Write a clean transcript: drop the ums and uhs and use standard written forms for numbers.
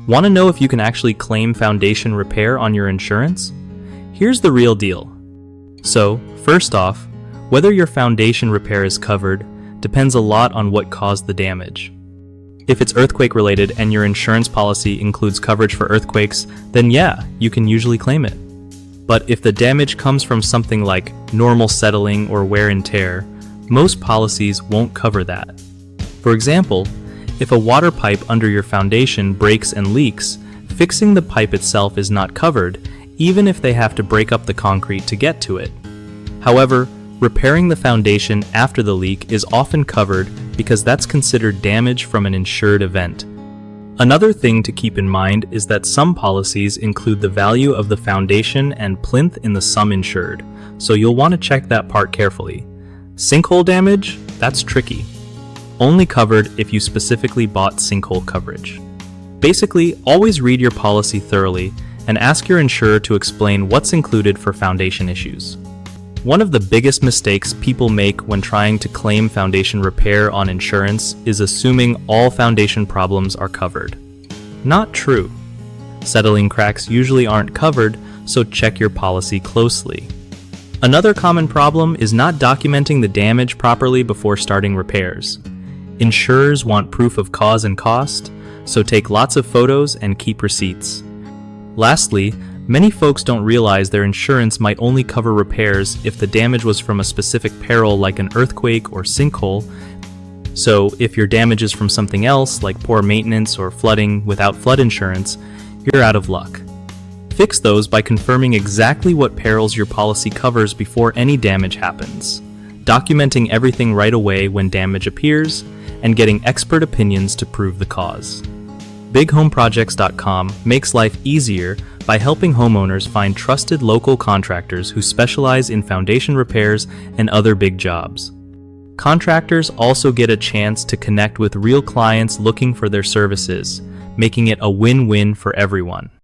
Want to know if you can actually claim foundation repair on your insurance? Here's the real deal. So, first off, whether your foundation repair is covered depends a lot on what caused the damage. If it's earthquake related and your insurance policy includes coverage for earthquakes, then yeah, you can usually claim it. But if the damage comes from something like normal settling or wear and tear, most policies won't cover that. For example, if a water pipe under your foundation breaks and leaks, fixing the pipe itself is not covered, even if they have to break up the concrete to get to it. However, repairing the foundation after the leak is often covered because that's considered damage from an insured event. Another thing to keep in mind is that some policies include the value of the foundation and plinth in the sum insured, so you'll want to check that part carefully. Sinkhole damage? That's tricky. Only covered if you specifically bought sinkhole coverage. Basically, always read your policy thoroughly and ask your insurer to explain what's included for foundation issues. One of the biggest mistakes people make when trying to claim foundation repair on insurance is assuming all foundation problems are covered. Not true. Settling cracks usually aren't covered, so check your policy closely. Another common problem is not documenting the damage properly before starting repairs. Insurers want proof of cause and cost, so take lots of photos and keep receipts. Lastly, many folks don't realize their insurance might only cover repairs if the damage was from a specific peril like an earthquake or sinkhole. So if your damage is from something else like poor maintenance or flooding without flood insurance, you're out of luck. Fix those by confirming exactly what perils your policy covers before any damage happens, documenting everything right away when damage appears, and getting expert opinions to prove the cause. BigHomeProjects.com makes life easier by helping homeowners find trusted local contractors who specialize in foundation repairs and other big jobs. Contractors also get a chance to connect with real clients looking for their services, making it a win-win for everyone.